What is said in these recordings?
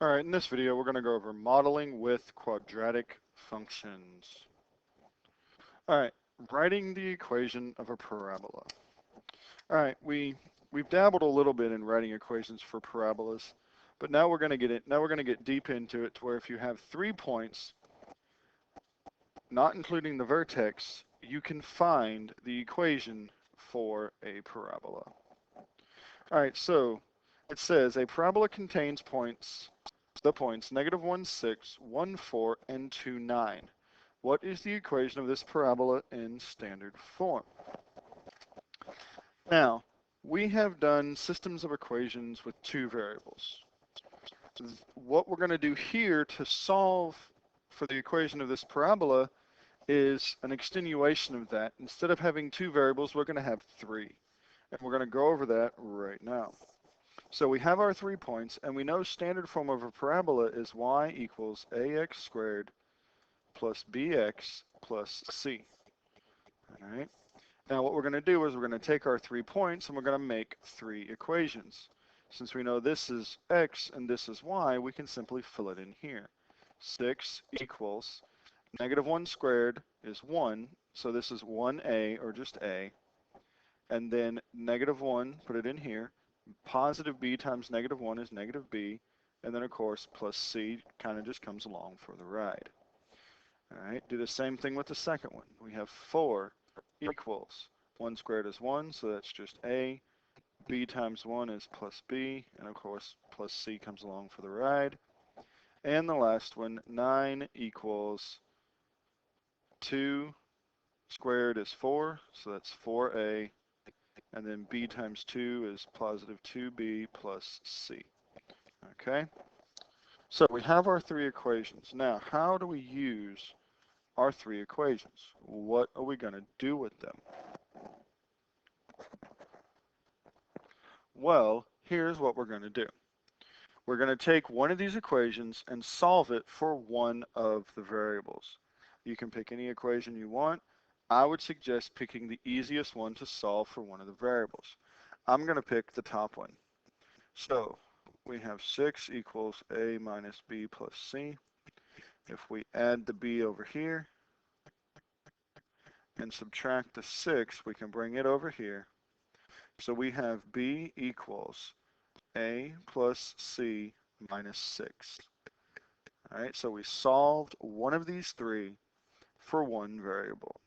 All right, in this video, we're going to go over modeling with quadratic functions. All right, writing the equation of a parabola. All right, we've dabbled a little bit in writing equations for parabolas, but now we're going to get it. Now we're going to get deep into it to where if you have 3 points, not including the vertex, you can find the equation for a parabola. All right, so it says a parabola contains the points -1, 6, 1, 4, and 2, 9. What is the equation of this parabola in standard form? Now, we have done systems of equations with 2 variables. What we're going to do here to solve for the equation of this parabola is an extenuation of that. Instead of having 2 variables, we're going to have 3. And we're going to go over that right now. So we have our 3 points, and we know standard form of a parabola is y equals ax squared plus bx plus c. All right. Now what we're going to do is we're going to take our 3 points and we're going to make 3 equations. Since we know this is x and this is y, we can simply fill it in here. 6 equals -1 squared is 1, so this is 1a or just a. And then -1, put it in here. Positive b times -1 is negative b, and then of course plus c kind of just comes along for the ride. All right, do the same thing with the second one. We have 4 equals 1 squared is 1, so that's just a. B times 1 is plus b, and of course plus c comes along for the ride. And the last one, 9 equals 2 squared is 4, so that's 4a. And then b times 2 is positive 2b plus c. Okay? So we have our 3 equations. Now, how do we use our 3 equations? What are we going to do with them? Well, here's what we're going to do. We're going to take one of these equations and solve it for one of the variables. You can pick any equation you want. I would suggest picking the easiest one to solve for one of the variables. I'm going to pick the top one. So we have 6 equals a minus b plus c. If we add the b over here and subtract the 6, we can bring it over here. So we have b equals a plus c minus 6. All right, so we solved one of these 3 for one variable.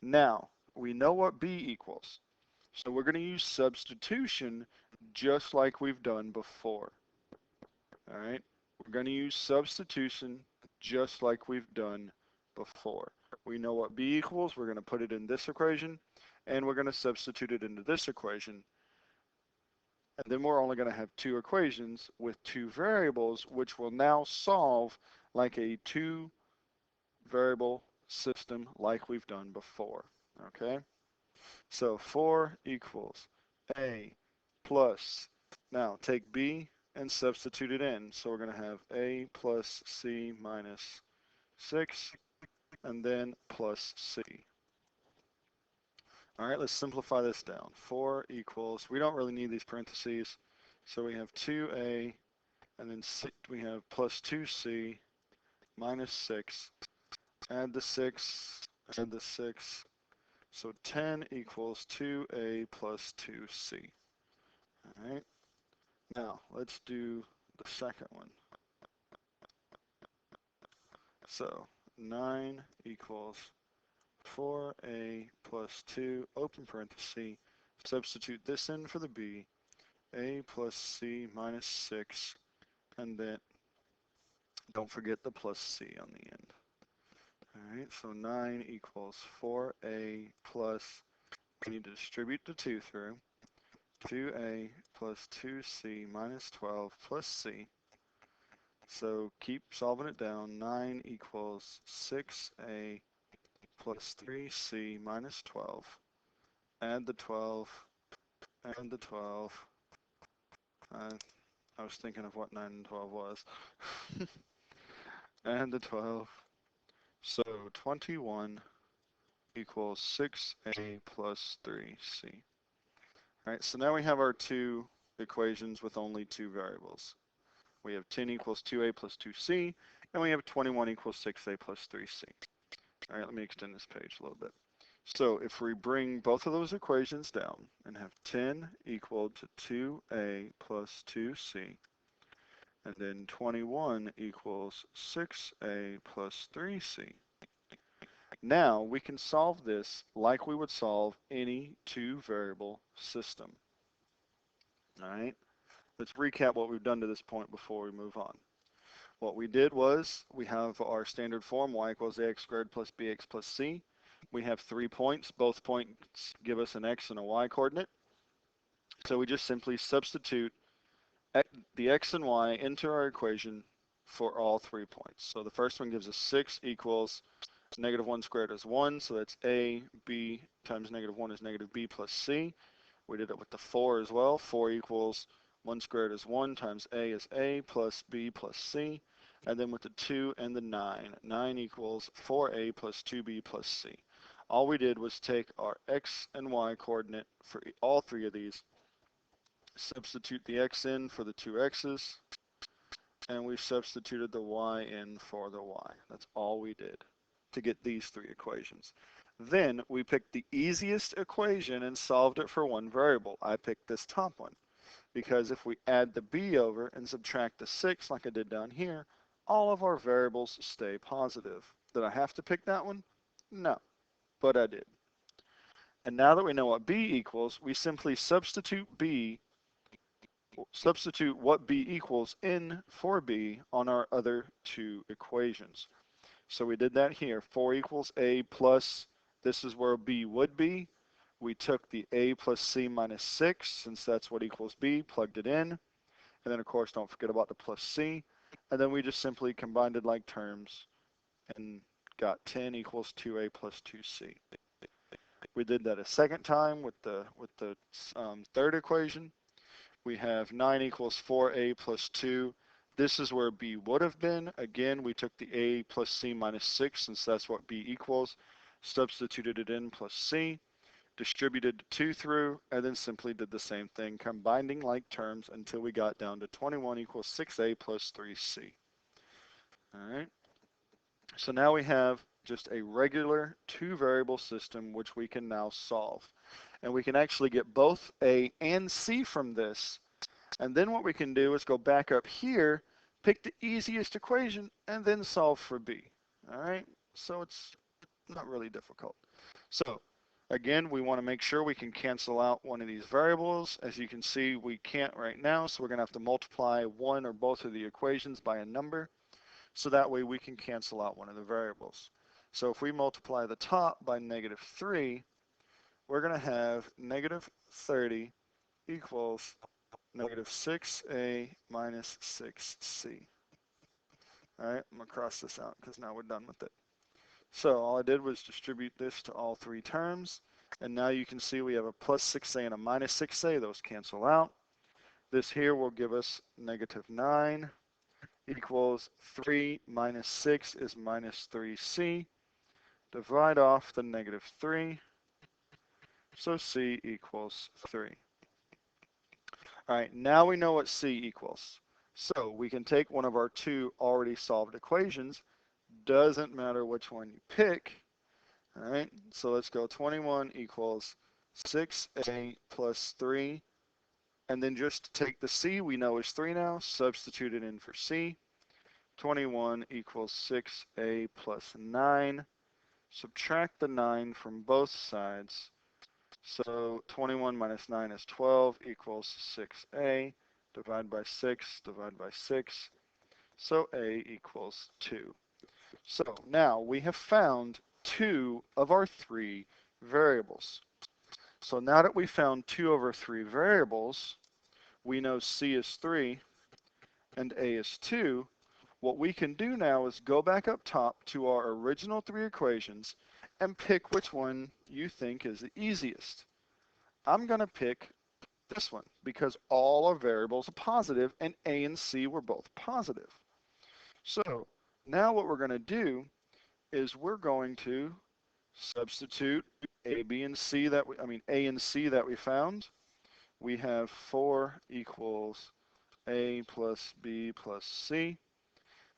Now, we know what b equals. So we're going to use substitution just like we've done before. All right, we're going to use substitution just like we've done before. We know what b equals. We're going to put it in this equation, and we're going to substitute it into this equation. And then we're only going to have 2 equations with 2 variables, which will now solve like a 2 variable system like we've done before. Okay? So 4 equals a plus, now take b and substitute it in. So we're going to have a plus c minus 6, and then plus c. All right, let's simplify this down. 4 equals, we don't really need these parentheses, so we have 2a, and then we have plus 2c minus 6. Add the 6, add the 6. So 10 equals 2a plus 2c. All right, now let's do the second one. So 9 equals 4a plus 2, open parenthesis, substitute this in for the b, a plus c minus 6, and then don't forget the plus c on the end. All right, so 9 equals 4a plus, we need to distribute the 2 through, 2a plus 2c minus 12 plus c. So keep solving it down. 9 equals 6a plus 3c minus 12. Add the 12, add the 12. I was thinking of what 9 and 12 was. Add the 12. So 21 equals 6a plus 3c. All right, so now we have our 2 equations with only 2 variables. We have 10 equals 2a plus 2c, and we have 21 equals 6a plus 3c. All right, let me extend this page a little bit. So if we bring both of those equations down and have 10 equal to 2a plus 2c, and then 21 equals 6a plus 3c. Now we can solve this like we would solve any two variable system. All right, let's recap what we've done to this point before we move on. What we did was we have our standard form, y equals ax squared plus bx plus c. We have 3 points. Both points give us an x and a y coordinate. So we just simply substitute the x and y into our equation for all 3 points. So the first one gives us 6 equals negative 1 squared is 1. So that's a, b times negative 1 is negative b plus c. We did it with the 4 as well. 4 equals 1 squared is 1 times a is a plus b plus c. And then with the 2 and the 9, 9 equals 4a plus 2b plus c. All we did was take our x and y coordinate for all 3 of these, substitute the x in for the 2 x's, and we substituted the y in for the y. That's all we did to get these 3 equations. Then we picked the easiest equation and solved it for one variable. I picked this top one because if we add the b over and subtract the 6 like I did down here, all of our variables stay positive. Did I have to pick that one? No, but I did. And now that we know what b equals, we simply substitute what b equals in for b on our other 2 equations. So we did that here. 4 equals a plus, this is where b would be. We took the a plus c minus 6, since that's what equals b, plugged it in. And then, of course, don't forget about the plus c. And then we just simply combined it like terms and got 10 equals 2a plus 2c. We did that a second time with the third equation. We have 9 equals 4a plus 2. This is where b would have been. Again, we took the a plus c minus 6, since that's what b equals, substituted it in plus c, distributed 2 through, and then simply did the same thing, combining like terms until we got down to 21 equals 6a plus 3c. All right. So now we have just a regular 2 variable system which we can now solve. And we can actually get both a and c from this. And then what we can do is go back up here, pick the easiest equation, and then solve for b. All right, so it's not really difficult. So again, we want to make sure we can cancel out one of these variables. As you can see, we can't right now, so we're going to have to multiply one or both of the equations by a number, so that way we can cancel out one of the variables. So if we multiply the top by negative 3, we're going to have negative 30 equals negative 6a minus 6c. All right, I'm going to cross this out because now we're done with it. So all I did was distribute this to all 3 terms. And now you can see we have a plus 6a and a minus 6a. Those cancel out. This here will give us negative 9 equals 3 minus 6 is minus 3c. Divide off the negative 3. So c equals 3. All right, now we know what c equals. So we can take one of our 2 already solved equations. Doesn't matter which one you pick. All right, so let's go 21 equals 6a plus 3. And then just take the c, we know is 3 now, substitute it in for c. 21 equals 6a plus 9. Subtract the 9 from both sides. So 21 minus 9 is 12 equals 6a. Divide by 6, divide by 6. So a equals 2. So now we have found 2 of our 3 variables. So now that we found 2 of our 3 variables, we know c is 3 and a is 2. What we can do now is go back up top to our original 3 equations and pick which one you think is the easiest. I'm going to pick this one because all our variables are positive and a and c were both positive. So now what we're going to do is we're going to substitute a, b, and c a and c that we found. We have 4 equals a plus b plus c.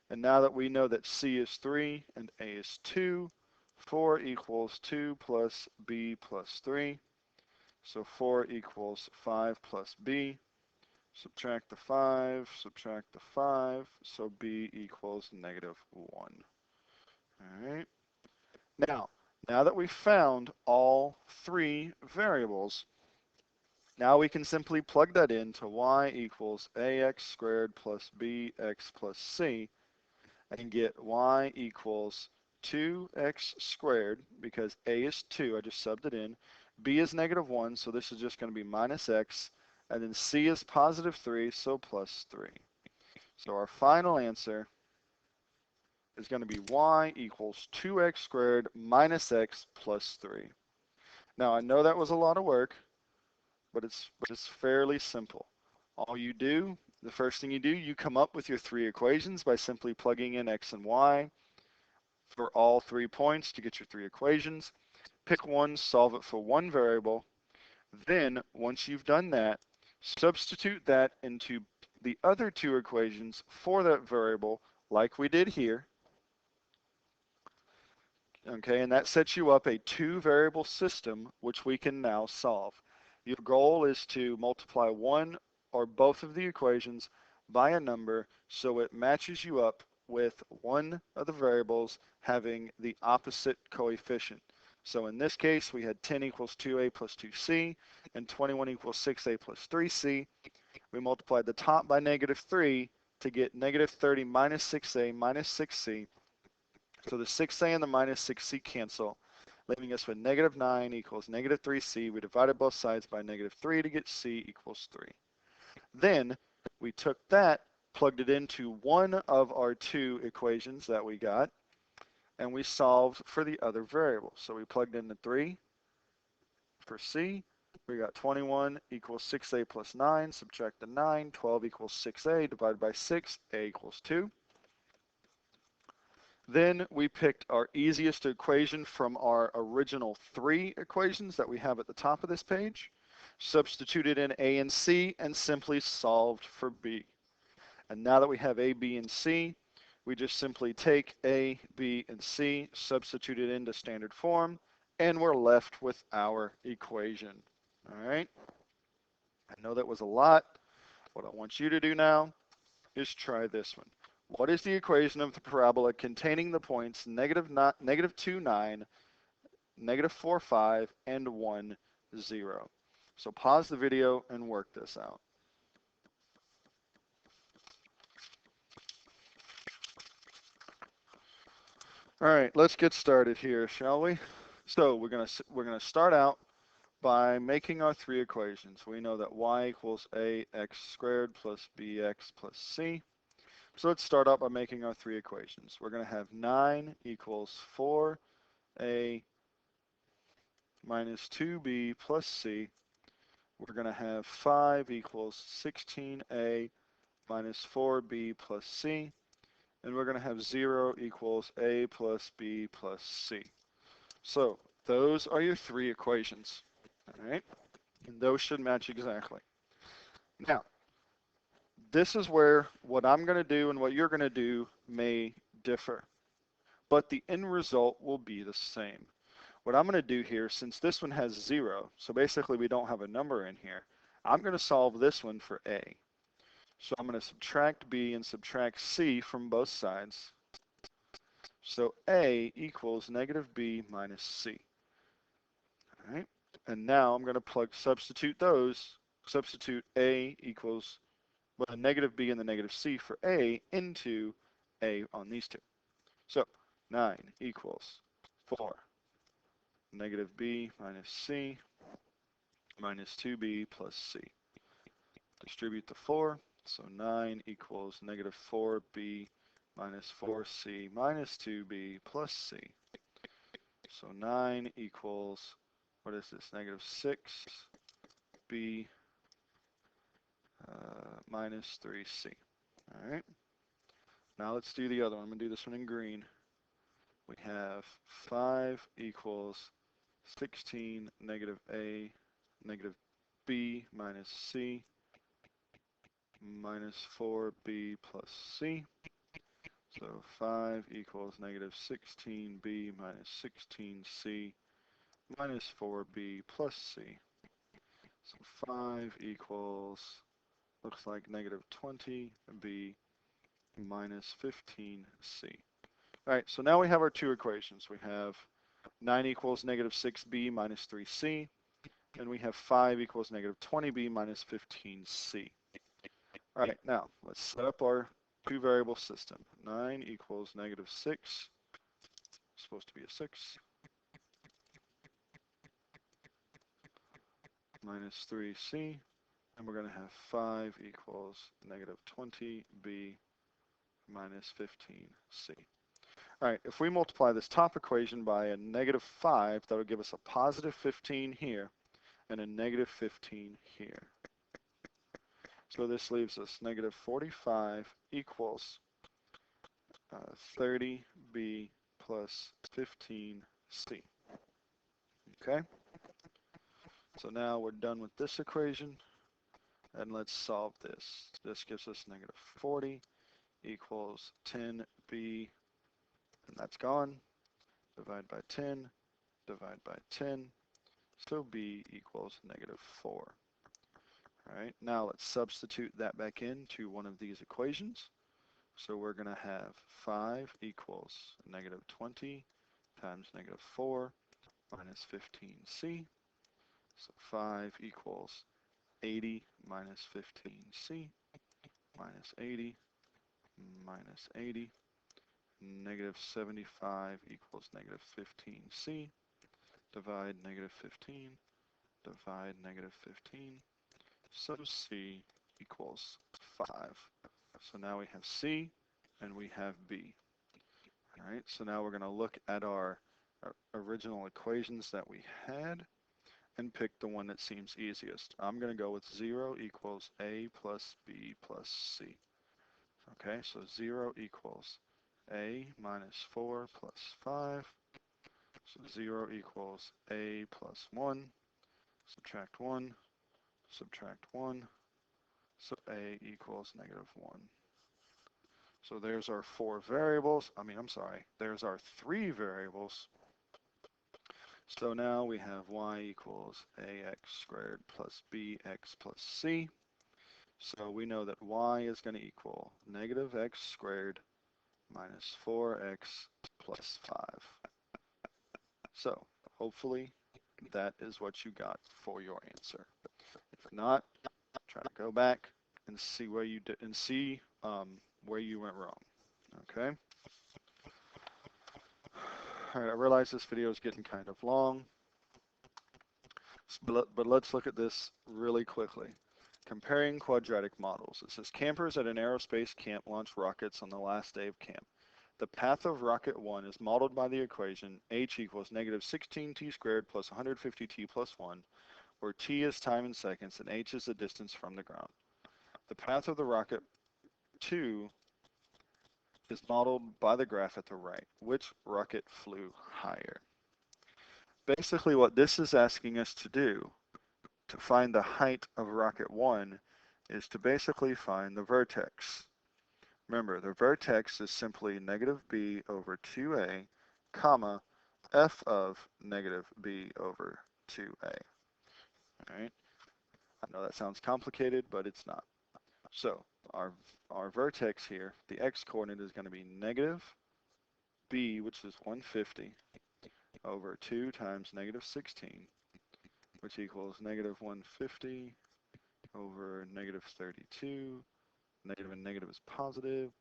And now that we know that c is 3 and a is 2, 4 equals 2 plus b plus 3. So 4 equals 5 plus b. Subtract the 5, subtract the 5, so b equals negative 1. All right. Now that we've found all three variables, now we can simply plug that into y equals ax squared plus bx plus c and get y equals 2x squared, because a is 2, I just subbed it in, b is negative 1, so this is just going to be minus x, and then c is positive 3, so plus 3. So our final answer is going to be y equals 2x squared minus x plus 3. Now, I know that was a lot of work, but it's fairly simple. All you do, the first thing you do, you come up with your three equations by simply plugging in x and y for all 3 points to get your three equations. Pick one, solve it for one variable. Then, once you've done that, substitute that into the other two equations for that variable, like we did here. Okay, and that sets you up a two-variable system, which we can now solve. Your goal is to multiply one or both of the equations by a number so it matches you up with one of the variables having the opposite coefficient. So in this case, we had 10 equals 2a plus 2c, and 21 equals 6a plus 3c. We multiplied the top by negative 3 to get negative 30 minus 6a minus 6c. So the 6a and the minus 6c cancel, leaving us with negative 9 equals negative 3c. We divided both sides by negative 3 to get c equals 3. Then we took that, plugged it into one of our two equations that we got, and we solved for the other variable. So we plugged in the 3 for c. We got 21 equals 6a plus 9, subtract the 9, 12 equals 6a, divided by 6, a equals 2. Then we picked our easiest equation from our original three equations that we have at the top of this page, substituted in a and c, and simply solved for b. And now that we have a, b, and c, we just simply take a, b, and c, substitute it into standard form, and we're left with our equation. All right? I know that was a lot. What I want you to do now is try this one. What is the equation of the parabola containing the points negative 2, 9, negative 4, 5, and 1, 0? So pause the video and work this out. All right, let's get started here, shall we? So we're gonna start out by making our three equations. We know that y equals ax squared plus bx plus c. So let's start out by making our three equations. We're going to have 9 equals 4a minus 2b plus c. We're going to have 5 equals 16a minus 4b plus c. And we're going to have 0 equals a plus b plus c. So those are your three equations. All right? And those should match exactly. Now, this is where what I'm going to do and what you're going to do may differ, but the end result will be the same. What I'm going to do here, since this one has 0, so basically we don't have a number in here, I'm going to solve this one for a. So I'm going to subtract b and subtract c from both sides. So a equals negative b minus c. All right? And now I'm going to substitute a equals, well, a negative b and the negative c for a into a on these two. So 9 equals 4 negative b minus c minus 2b plus c. Distribute the 4, so 9 equals negative 4b minus 4c minus 2b plus c. So 9 equals, what is this, negative 6b minus 3c. All right. Now let's do the other one. I'm going to do this one in green. We have 5 equals 16 negative a negative b minus c minus 4b plus c. So 5 equals negative 16b minus 16c minus 4b plus c. So 5 equals, looks like negative 20b minus 15c. All right, so now we have our two equations. We have 9 equals negative 6b minus 3c, and we have 5 equals negative 20b minus 15c. All right, now let's set up our two variable system. 9 equals negative 6, supposed to be a 6, minus 3c, and we're going to have 5 equals negative 20b minus 15c. All right, if we multiply this top equation by a negative 5, that would give us a positive 15 here and a negative 15 here. So this leaves us negative 45 equals 30b plus 15c. Okay? So now we're done with this equation, and let's solve this. This gives us negative 40 equals 10b, and that's gone. Divide by 10, divide by 10. So b equals negative 4. All right, now let's substitute that back into one of these equations. So we're going to have 5 equals negative 20 times negative 4 minus 15c. So 5 equals 80 minus 15c minus 80 minus 80. Negative 75 equals negative 15c. Divide negative 15. Divide negative 15. So C equals 5. So now we have C and we have B. All right, so now we're going to look at our original equations that we had and pick the one that seems easiest. I'm going to go with 0 equals A plus B plus C. Okay, so 0 equals A minus 4 plus 5. So 0 equals A plus 1. Subtract 1. Subtract 1. So A equals negative 1. So there's our there's our three variables. So now we have y equals ax squared plus bx plus c. So we know that y is going to equal negative x squared minus 4x plus 5. So hopefully that is what you got for your answer. If not, try to go back and see where you did and see where you went wrong. Okay. All right, I realize this video is getting kind of long, but let's look at this really quickly. Comparing quadratic models. It says campers at an aerospace camp launch rockets on the last day of camp. The path of rocket 1 is modeled by the equation h equals negative 16t squared plus 150t plus 1, where t is time in seconds and h is the distance from the ground. The path of the rocket 2 is modeled by the graph at the right. Which rocket flew higher? Basically what this is asking us to do to find the height of rocket 1 is to basically find the vertex. Remember, the vertex is simply negative b over 2a, comma, f of negative b over 2a. All right? I know that sounds complicated, but it's not. So our vertex here, the x-coordinate is going to be negative b, which is 150, over 2 times negative 16, which equals negative 150 over negative 32. Negative and negative is positive.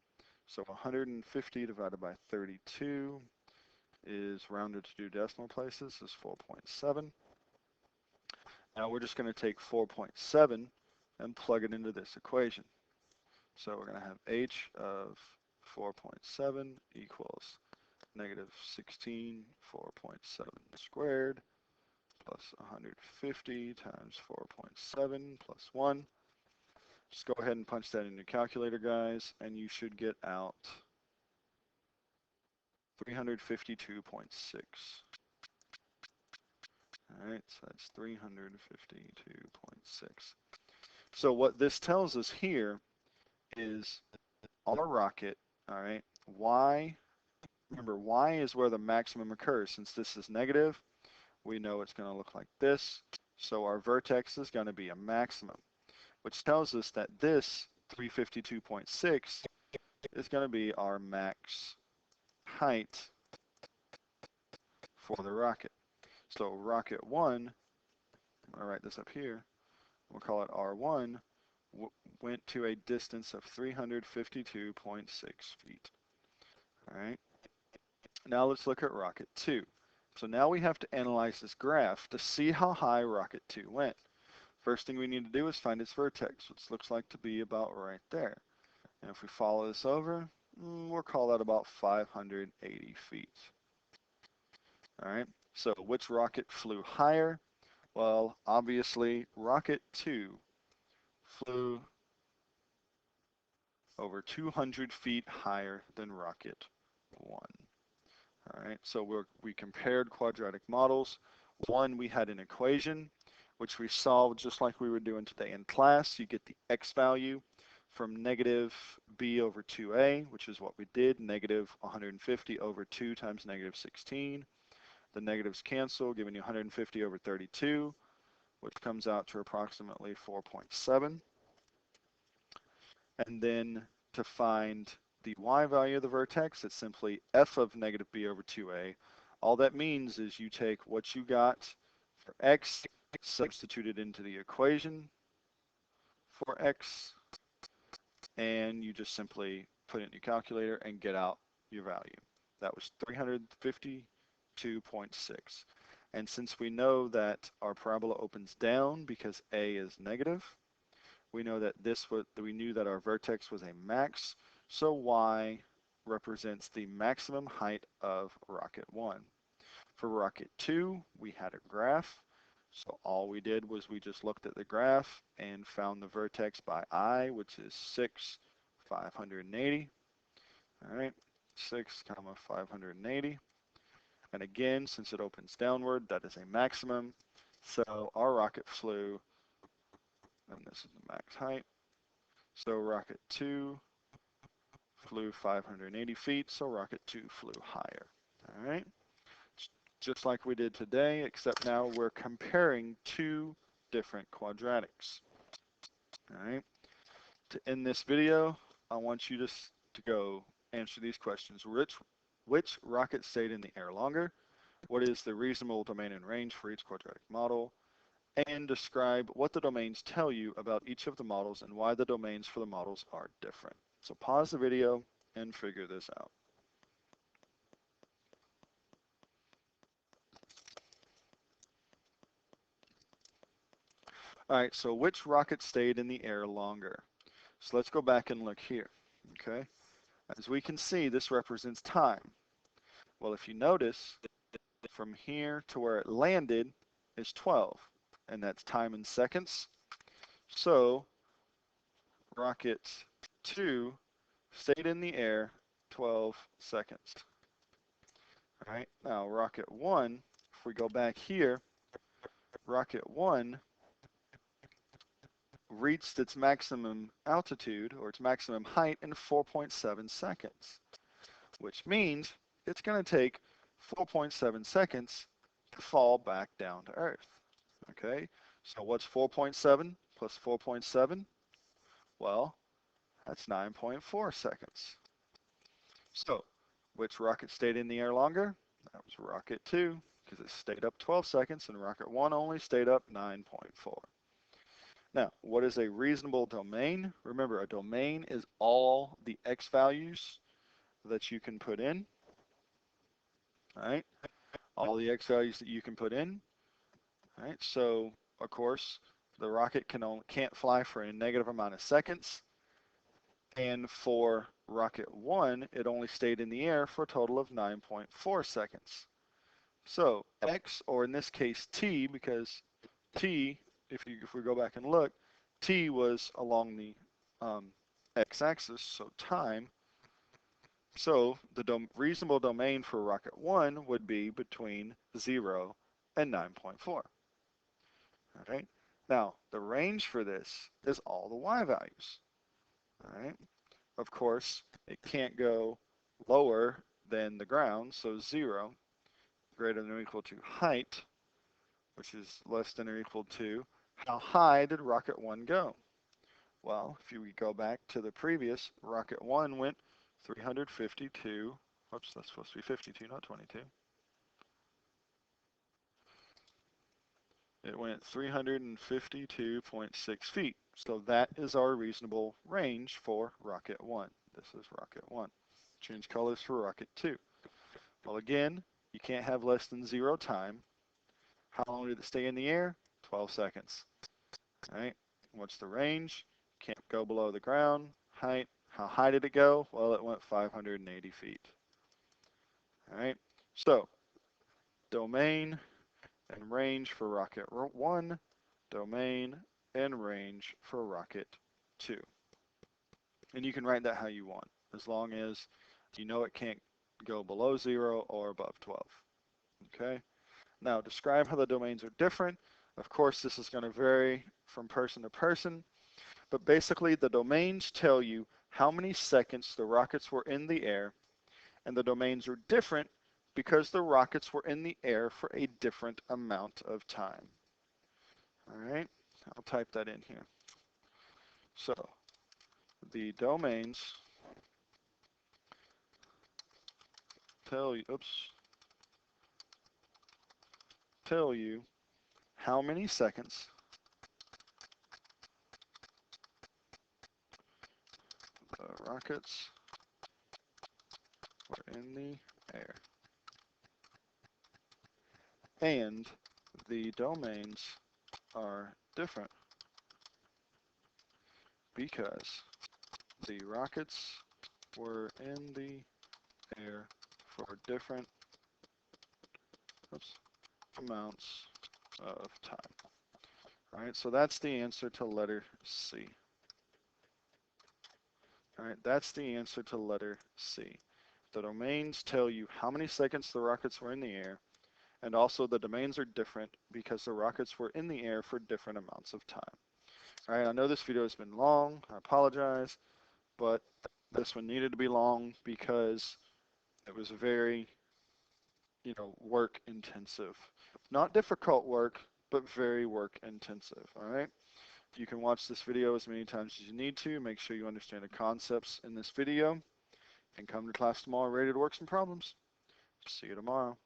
So 150 divided by 32 is rounded to 2 decimal places, is 4.7. Now we're just going to take 4.7 and plug it into this equation. So we're going to have h of 4.7 equals negative 16, 4.7 squared, plus 150 times 4.7 plus 1. Just go ahead and punch that in your calculator, guys, and you should get out 352.6. All right, so that's 352.6. So what this tells us here is our rocket, all right, y, remember y is where the maximum occurs. Since this is negative, we know it's going to look like this. So our vertex is going to be a maximum, which tells us that this 352.6 is going to be our max height for the rocket. So rocket 1, I'm going to write this up here, we'll call it R1, went to a distance of 352.6 feet. All right. Now let's look at rocket 2. So now we have to analyze this graph to see how high rocket 2 went. First thing we need to do is find its vertex, which looks like to be about right there. And if we follow this over, we'll call that about 580 feet. All right. So which rocket flew higher? Well, obviously, rocket 2 flew over 200 feet higher than rocket 1. All right, so we compared quadratic models. One, we had an equation, which we solved just like we were doing today in class. You get the x value from negative b over 2a, which is what we did, negative 150 over 2 times negative 16. The negatives cancel, giving you 150 over 32, which comes out to approximately 4.7. And then to find the y value of the vertex, it's simply f of negative b over 2a. All that means is you take what you got for x, substitute it into the equation for x, and you just simply put it in your calculator and get out your value. That was 352.6. And since we know that our parabola opens down because a is negative, we know that we knew that our vertex was a max, so y represents the maximum height of rocket 1. For rocket 2, we had a graph, so all we did was we just looked at the graph and found the vertex by I, which is 6, 580. All right, 6, 580. And again, since it opens downward, that is a maximum. So our rocket flew, and this is the max height. So rocket 2 flew 580 feet, so rocket 2 flew higher. All right, just like we did today, except now we're comparing two different quadratics. All right, to end this video, I want you to go answer these questions. Which rocket stayed in the air longer? What is the reasonable domain and range for each quadratic model? And describe what the domains tell you about each of the models and why the domains for the models are different. So pause the video and figure this out. All right, so which rocket stayed in the air longer? So let's go back and look here, okay? As we can see, this represents time. Well, if you notice, from here to where it landed is 12, and that's time in seconds. So rocket 2 stayed in the air 12 seconds. All right, now rocket 1, if we go back here, rocket 1 reached its maximum altitude or its maximum height in 4.7 seconds, which means it's going to take 4.7 seconds to fall back down to Earth. Okay, so what's 4.7 plus 4.7? Well, that's 9.4 seconds. So, which rocket stayed in the air longer? That was rocket 2, because it stayed up 12 seconds, and rocket 1 only stayed up 9.4. Now, what is a reasonable domain? Remember, a domain is all the x values that you can put in. All right, all the x values that you can put in. All right, so of course, the rocket can't fly for a negative amount of seconds. And for rocket 1, it only stayed in the air for a total of 9.4 seconds. So x, or in this case t, because t, if we go back and look, t was along the x-axis, so time. So the reasonable domain for rocket 1 would be between 0 and 9.4. All right. Now, the range for this is all the y values. All right. Of course, it can't go lower than the ground, so 0 greater than or equal to height, which is less than or equal to how high did rocket 1 go? Well, if we go back to the previous, rocket 1 went 352, whoops, that's supposed to be 52, not 22. It went 352.6 feet. So that is our reasonable range for rocket 1. This is rocket 1. Change colors for rocket 2. Well, again, you can't have less than 0 time. How long did it stay in the air? 12 seconds. All right. What's the range? Can't go below the ground. Height. How high did it go? Well, it went 580 feet. All right. So, domain and range for rocket 1, domain and range for rocket 2. And you can write that how you want, as long as you know it can't go below 0 or above 12. Okay. Now, describe how the domains are different. Of course, this is going to vary from person to person, but basically the domains tell you how many seconds the rockets were in the air, and the domains are different because the rockets were in the air for a different amount of time. All right, I'll type that in here. So the domains tell you how many seconds the rockets were in the air. And the domains are different because the rockets were in the air for different amounts of time. All right, so that's the answer to letter C. All right, that's the answer to letter C. The domains tell you how many seconds the rockets were in the air, and also the domains are different because the rockets were in the air for different amounts of time. All right, I know this video has been long, I apologize, but this one needed to be long because it was very, work intensive. Not difficult work, but very work intensive, all right? You can watch this video as many times as you need to. Make sure you understand the concepts in this video, and come to class tomorrow ready to work some problems. See you tomorrow.